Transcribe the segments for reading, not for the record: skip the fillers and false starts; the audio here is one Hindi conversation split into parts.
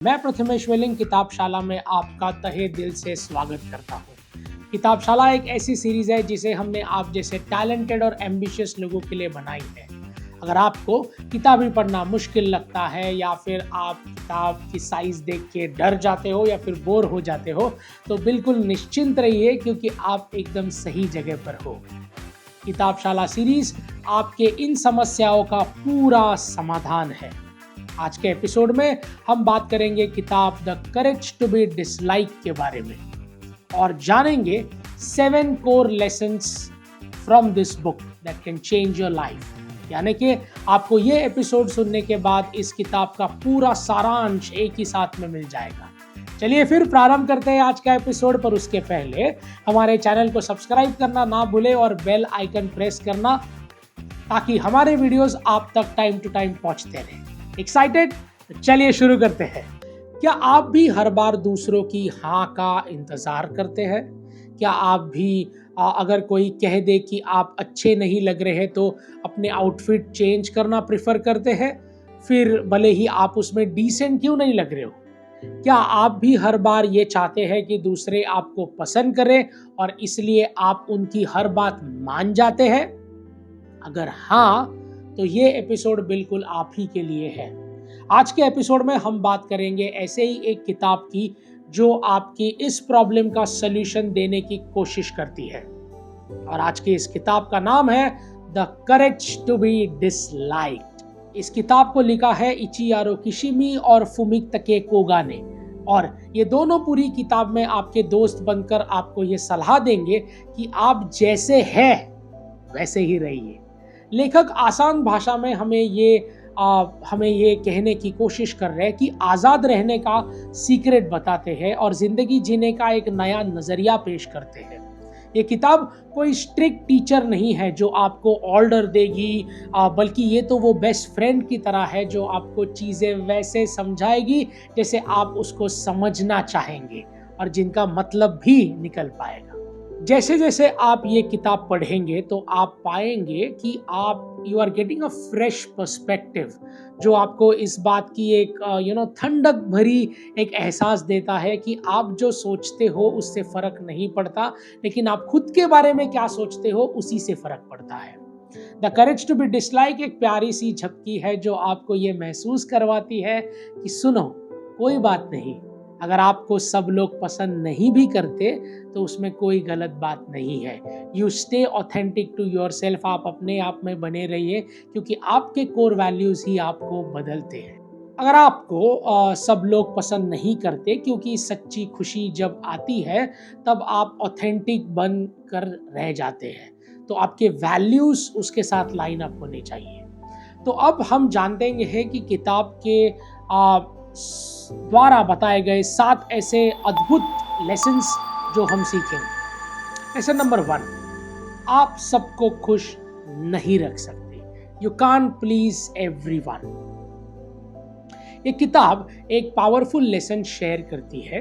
मैं प्रथमेश वेलिंग किताबशाला में आपका तहे दिल से स्वागत करता हूँ। किताबशाला एक ऐसी सीरीज है जिसे हमने आप जैसे टैलेंटेड और एम्बिशियस लोगों के लिए बनाई है। अगर आपको किताबें पढ़ना मुश्किल लगता है या फिर आप किताब की साइज देख के डर जाते हो या फिर बोर हो जाते हो, तो बिल्कुल निश्चिंत रहिए क्योंकि आप एकदम सही जगह पर हो। किताबशाला सीरीज आपके इन समस्याओं का पूरा समाधान है। आज के एपिसोड में हम बात करेंगे किताब the courage to be dislike के बारे में और जानेंगे 7 core lessons from this book that can change your life. यानी कि आपको ये एपिसोड सुनने के बाद इस किताब का पूरा सारांश एक ही साथ में मिल जाएगा। चलिए फिर प्रारंभ करते हैं आज का एपिसोड, पर उसके पहले हमारे चैनल को सब्सक्राइब करना ना भूलें और बेल आइकन प्रेस करना ताकि हमारे वीडियोस आप तक टाइम टू टाइम पहुंचते रहें। एक्साइटेड? चलिए शुरू करते हैं। क्या आप भी हर बार दूसरों की हाँ का इंतजार करते हैं? क्या आप भी अगर कोई कह दे कि आप अच्छे नहीं लग रहे तो अपने आउटफिट चेंज करना प्रेफर करते हैं, फिर भले ही आप उसमें डिसेंट क्यों नहीं लग रहे हो? क्या आप भी हर बार ये चाहते हैं कि दूसरे आपको पसंद करें और इसलिए आप उनकी हर बात मान जाते हैं? अगर हाँ, तो ये एपिसोड बिल्कुल आप ही के लिए है। आज के एपिसोड में हम बात करेंगे ऐसे ही एक किताब की जो आपकी इस प्रॉब्लम का सलूशन देने की कोशिश करती है। और आज की इस किताब का नाम है the courage to be disliked. इस किताब को लिखा है इचियारो किशिमी और फुमितके कोगा ने, और ये दोनों पूरी किताब में आपके दोस्त बनकर आपको ये सलाह देंगे कि आप जैसे हैं वैसे ही रहिए। लेखक आसान भाषा में हमें ये कहने की कोशिश कर रहे हैं कि आज़ाद रहने का सीक्रेट बताते हैं और ज़िंदगी जीने का एक नया नज़रिया पेश करते हैं। ये किताब कोई स्ट्रिक्ट टीचर नहीं है जो आपको ऑर्डर देगी, बल्कि ये तो वो बेस्ट फ्रेंड की तरह है जो आपको चीज़ें वैसे समझाएगी जैसे आप उसको समझना चाहेंगे और जिनका मतलब भी निकल पाएगा। जैसे जैसे आप ये किताब पढ़ेंगे तो आप पाएंगे कि आप you are getting a fresh perspective जो आपको इस बात की एक ठंडक भरी एक एहसास देता है कि आप जो सोचते हो उससे फ़र्क नहीं पड़ता, लेकिन आप खुद के बारे में क्या सोचते हो उसी से फ़र्क पड़ता है। The courage to be dislike एक प्यारी सी झपकी है जो आपको ये महसूस करवाती है कि सुनो, कोई बात नहीं, अगर आपको सब लोग पसंद नहीं भी करते तो उसमें कोई गलत बात नहीं है। You stay authentic to yourself, आप अपने आप में बने रहिए क्योंकि आपके कोर वैल्यूज़ ही आपको बदलते हैं। अगर आपको सब लोग पसंद नहीं करते, क्योंकि सच्ची खुशी जब आती है तब आप ऑथेंटिक बन कर रह जाते हैं, तो आपके वैल्यूज़ उसके साथ लाइन अप होने चाहिए। तो अब हम जानते हैं कि किताब के द्वारा बताए गए 7 ऐसे अद्भुत लेसन्स जो हम सीखेंगे। लेसन नंबर 1, आप सबको खुश नहीं रख सकते। You can't please everyone. ये किताब एक पावरफुल लेसन शेयर करती है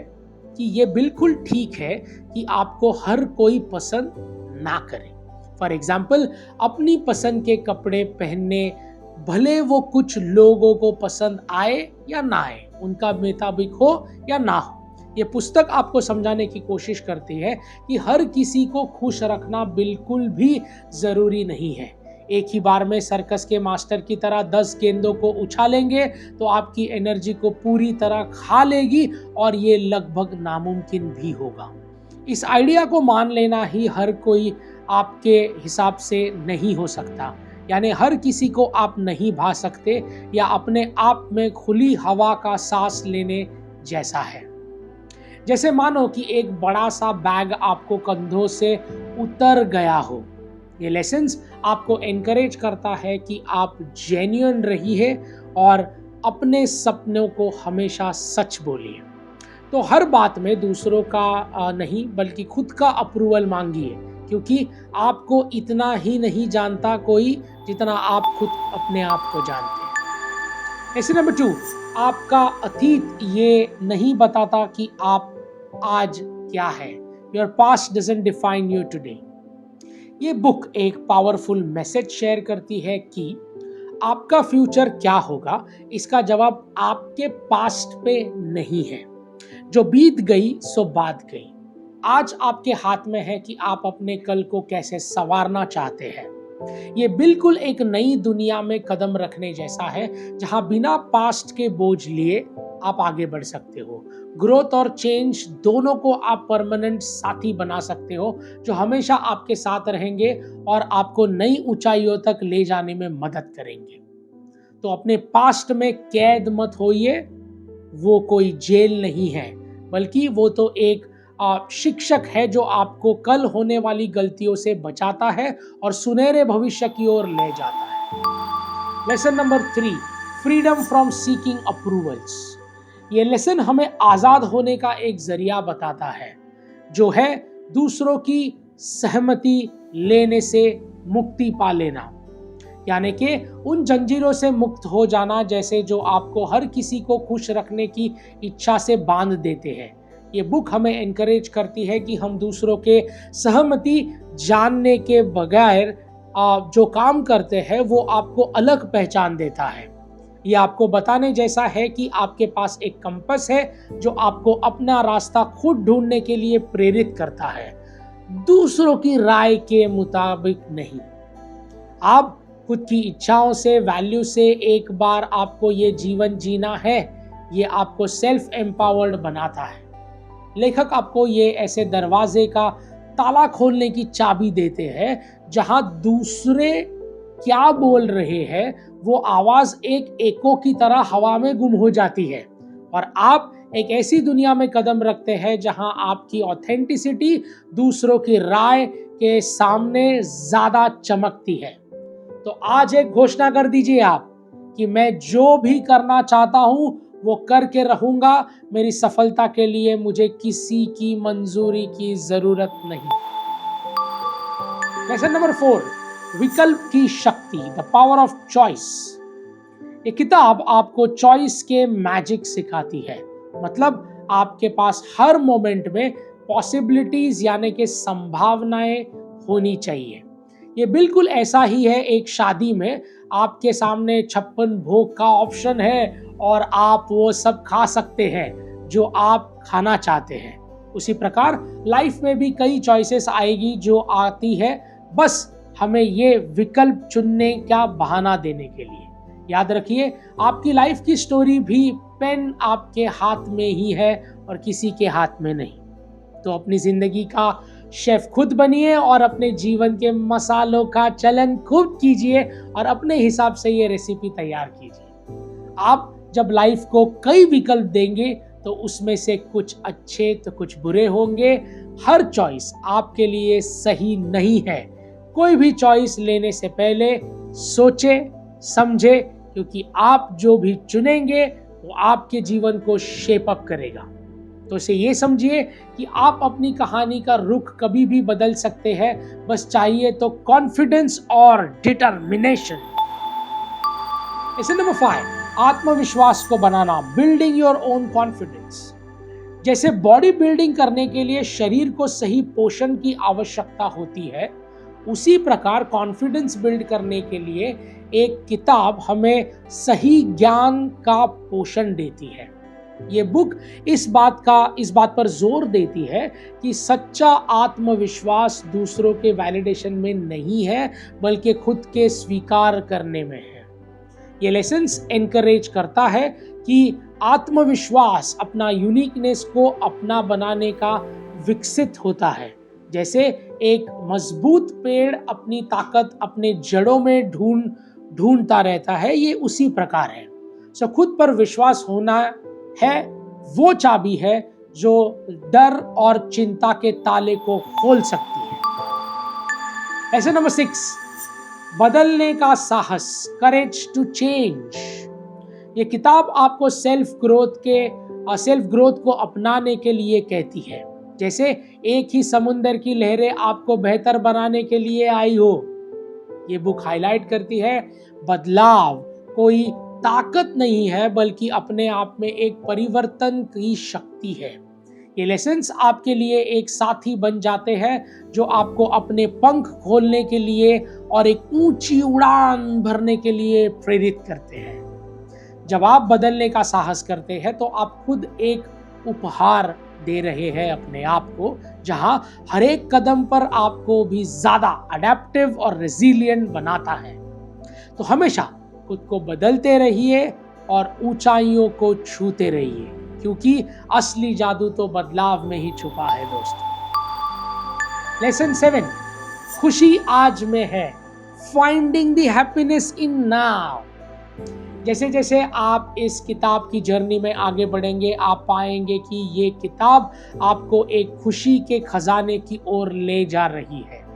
कि ये बिल्कुल ठीक है कि आपको हर कोई पसंद ना करे। फॉर एग्जाम्पल, अपनी पसंद के कपड़े पहनने भले वो कुछ लोगों को पसंद आए या ना आए, उनका मुताबिक हो या ना हो। ये पुस्तक आपको समझाने की कोशिश करती है कि हर किसी को खुश रखना बिल्कुल भी ज़रूरी नहीं है। एक ही बार में सर्कस के मास्टर की तरह 10 गेंदों को उछालेंगे तो आपकी एनर्जी को पूरी तरह खा लेगी और ये लगभग नामुमकिन भी होगा। इस आइडिया को मान लेना ही हर कोई आपके हिसाब से नहीं हो सकता, यानी हर किसी को आप नहीं भा सकते, या अपने आप में खुली हवा का सांस लेने जैसा है। जैसे मानो कि एक बड़ा सा बैग आपको कंधों से उतर गया हो। ये लेसन्स आपको एनकरेज करता है कि आप जेन्युइन रहिए और अपने सपनों को हमेशा सच बोलिए। तो हर बात में दूसरों का नहीं बल्कि खुद का अप्रूवल मांगिए, क्योंकि आपको इतना ही नहीं जानता कोई जितना आप खुद अपने आप को जानते हैं। लेसन नंबर 2, आपका अतीत ये नहीं बताता कि आप आज क्या है। Your past doesn't define you today. ये बुक एक पावरफुल मैसेज शेयर करती है कि आपका फ्यूचर क्या होगा, इसका जवाब आपके पास्ट पे नहीं है। जो बीत गई सो बात गई। आज आपके हाथ में है कि आप अपने कल को कैसे संवारना चाहते हैं। ये बिल्कुल एक नई दुनिया में कदम रखने जैसा है, जहां बिना पास्ट के बोझ लिए आप आगे बढ़ सकते हो। ग्रोथ और चेंज दोनों को आप परमानेंट साथी बना सकते हो, जो हमेशा आपके साथ रहेंगे और आपको नई ऊंचाइयों तक ले जाने में मदद करेंगे। तो अपने पास्ट में कैद मत होइए। वो कोई जेल नहीं है, बल्कि वो तो एक शिक्षक है जो आपको कल होने वाली गलतियों से बचाता है और सुनहरे भविष्य की ओर ले जाता है। Lesson number 3, freedom from seeking approvals. ये लेसन हमें आजाद होने का एक जरिया बताता है, जो है दूसरों की सहमति लेने से मुक्ति पा लेना, यानी कि उन जंजीरों से मुक्त हो जाना जैसे जो आपको हर किसी को खुश रखने की इच्छा से बांध देते हैं। ये बुक हमें एनकरेज करती है कि हम दूसरों के सहमति जानने के बगैर जो काम करते हैं वो आपको अलग पहचान देता है। ये आपको बताने जैसा है कि आपके पास एक कंपास है जो आपको अपना रास्ता खुद ढूंढने के लिए प्रेरित करता है, दूसरों की राय के मुताबिक नहीं। आप खुद की इच्छाओं से, वैल्यू से एक बार आपको ये जीवन जीना है, ये आपको सेल्फ एम्पावर्ड बनाता है। लेखक आपको ये ऐसे दरवाजे का ताला खोलने की चाबी देते हैं जहां दूसरे क्या बोल रहे हैं वो आवाज एक एको की तरह हवा में गुम हो जाती है, और आप एक ऐसी दुनिया में कदम रखते हैं जहां आपकी ऑथेंटिसिटी दूसरों की राय के सामने ज्यादा चमकती है। तो आज एक घोषणा कर दीजिए आप कि मैं जो भी करना चाहता हूं वो करके रहूंगा। मेरी सफलता के लिए मुझे किसी की मंजूरी की जरूरत नहीं। लेसन नंबर 4, विकल्प की शक्ति, द पावर ऑफ चॉइस। ये किताब आपको चॉइस के मैजिक सिखाती है। मतलब आपके पास हर मोमेंट में पॉसिबिलिटीज यानी कि संभावनाएं होनी चाहिए। ये बिल्कुल ऐसा ही है, एक शादी में आपके सामने 56 भोग का ऑप्शन है और आप वो सब खा सकते हैं जो आप खाना चाहते हैं। उसी प्रकार लाइफ में भी कई चॉइसेस आएगी जो आती है, बस हमें ये विकल्प चुनने का बहाना देने के लिए। याद रखिए, आपकी लाइफ की स्टोरी भी पेन आपके हाथ में ही है और किसी के हाथ में नहीं। तो अपनी जिंदगी का शेफ खुद बनिए और अपने जीवन के मसालों का चलन खुद कीजिए और अपने हिसाब से ये रेसिपी तैयार कीजिए। आप जब लाइफ को कई विकल्प देंगे तो उसमें से कुछ अच्छे तो कुछ बुरे होंगे। हर चॉइस आपके लिए सही नहीं है। कोई भी चॉइस लेने से पहले सोचे समझे, क्योंकि आप जो भी चुनेंगे वो आपके जीवन को शेप अप करेगा। तो इसे ये समझिए कि आप अपनी कहानी का रुख कभी भी बदल सकते हैं, बस चाहिए तो कॉन्फिडेंस और डिटर्मिनेशन। इसे नंबर 5, आत्मविश्वास को बनाना, बिल्डिंग योर ओन कॉन्फिडेंस। जैसे बॉडी बिल्डिंग करने के लिए शरीर को सही पोषण की आवश्यकता होती है, उसी प्रकार कॉन्फिडेंस बिल्ड करने के लिए एक किताब हमें सही ज्ञान का पोषण देती है। ये बुक इस बात पर जोर देती है कि सच्चा आत्मविश्वास दूसरों के वैलिडेशन में नहीं है, बल्कि खुद के स्वीकार करने में है। ये लेसन्स एनकरेज करता है कि आत्मविश्वास अपना यूनिकनेस को अपना बनाने का विकसित होता है। जैसे एक मजबूत पेड़ अपनी ताकत अपने जड़ों में ढूंढता रहता है, ये उसी प्रकार है। सो खुद पर विश्वास होना है वो चाबी है जो डर और चिंता के ताले को खोल सकती है। ऐसे नंबर 6, बदलने का साहस, करेज टू चेंज। ये किताब आपको सेल्फ ग्रोथ को अपनाने के लिए कहती है। जैसे एक ही समुंदर की लहरें आपको बेहतर बनाने के लिए आई हो। ये बुक हाईलाइट करती है बदलाव कोई ताकत नहीं है, बल्कि अपने आप में एक परिवर्तन की शक्ति है। ये लेसन्स आपके लिए एक साथी बन जाते हैं जो आपको अपने पंख खोलने के लिए और एक ऊंची उड़ान भरने के लिए प्रेरित करते हैं। जब आप बदलने का साहस करते हैं तो आप खुद एक उपहार दे रहे हैं अपने आप को, जहां हर एक कदम पर आपको भी ज्यादा अडेप्टिव और रेजिलिएंट बनाता है। तो हमेशा खुद को बदलते रहिए और ऊंचाइयों को छूते रहिए, क्योंकि असली जादू तो बदलाव में ही छुपा है दोस्तों। लेसन 7, खुशी आज में है। Finding the happiness in now. जैसे जैसे आप इस किताब की जर्नी में आगे बढ़ेंगे, आप पाएंगे कि ये किताब आपको एक खुशी के खजाने की ओर ले जा रही है।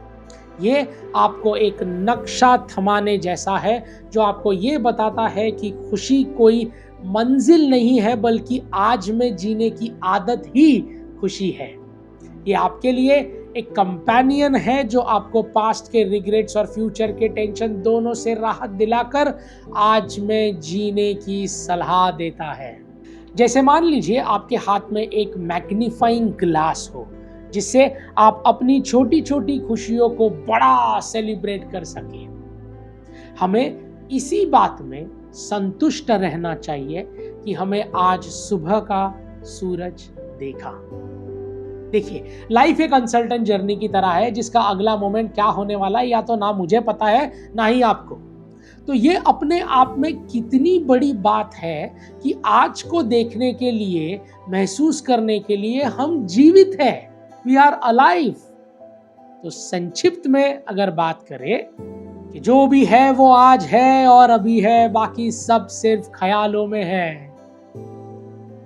ये आपको एक नक्शा थमाने जैसा है, जो आपको ये बताता है कि खुशी कोई मंजिल नहीं है, बल्कि आज में जीने की आदत ही खुशी है। ये आपके लिए एक कंपेनियन है जो आपको पास्ट के रिग्रेट्स और फ्यूचर के टेंशन दोनों से राहत दिलाकर आज में जीने की सलाह देता है। जैसे मान लीजिए आपके हाथ में एक मैग्नीफाइंग ग्लास हो, जिससे आप अपनी छोटी छोटी खुशियों को बड़ा सेलिब्रेट कर सकें। हमें इसी बात में संतुष्ट रहना चाहिए कि हमें आज सुबह का सूरज देखा। देखिए, लाइफ एक अनसर्टेन जर्नी की तरह है, जिसका अगला मोमेंट क्या होने वाला है या तो ना मुझे पता है ना ही आपको। तो ये अपने आप में कितनी बड़ी बात है कि आज को देखने के लिए, महसूस करने के लिए हम जीवित हैं, वी आर अलाइव। तो संक्षिप्त में अगर बात करें कि जो भी है वो आज है और अभी है, बाकी सब सिर्फ ख्यालों में है।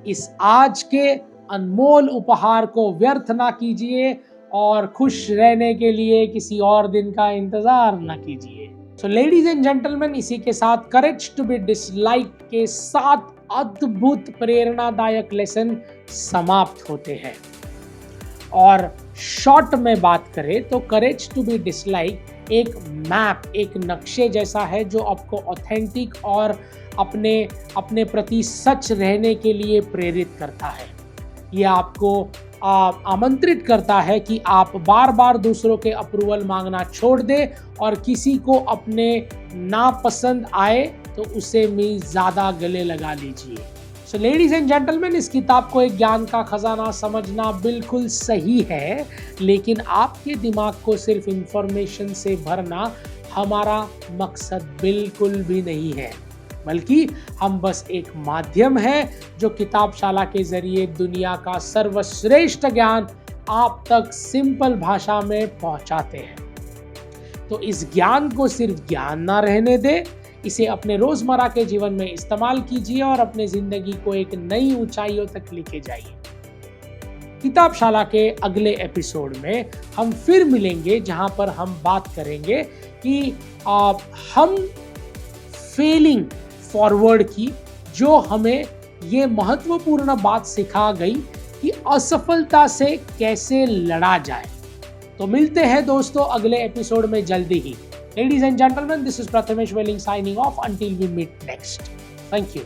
इस आज के अनमोल उपहार को व्यर्थ ना कीजिए और खुश रहने के लिए किसी और दिन का इंतजार ना कीजिए। सो लेडीज एंड जेंटलमैन, इसी के साथ करेज टू बी डिसलाइक के 7 अद्भुत प्रेरणादायक लेसन समाप्त होते हैं। और शॉर्ट में बात करें तो करेज टू बी डिसलाइक एक मैप, एक नक्शे जैसा है, जो आपको ऑथेंटिक और अपने प्रति सच रहने के लिए प्रेरित करता है। ये आपको आमंत्रित करता है कि आप बार बार दूसरों के अप्रूवल मांगना छोड़ दें और किसी को अपने नापसंद आए तो उसे भी ज़्यादा गले लगा लीजिए। सो लेडीज एंड जेंटलमैन, इस किताब को एक ज्ञान का खजाना समझना बिल्कुल सही है, लेकिन आपके दिमाग को सिर्फ इंफॉर्मेशन से भरना हमारा मकसद बिल्कुल भी नहीं है, बल्कि हम बस एक माध्यम है जो किताबशाला के जरिए दुनिया का सर्वश्रेष्ठ ज्ञान आप तक सिंपल भाषा में पहुंचाते हैं। तो इस ज्ञान को सिर्फ ज्ञान ना रहने दे, इसे अपने रोजमर्रा के जीवन में इस्तेमाल कीजिए और अपने जिंदगी को एक नई ऊंचाइयों तक लेके जाइए। किताबशाला के अगले एपिसोड में हम फिर मिलेंगे, जहां पर हम बात करेंगे कि हम फेलिंग फॉरवर्ड की, जो हमें ये महत्वपूर्ण बात सिखा गई कि असफलता से कैसे लड़ा जाए। तो मिलते हैं दोस्तों अगले एपिसोड में जल्दी ही। Ladies and gentleman, this is Prathamesh Veling signing off until we meet next. Thank you.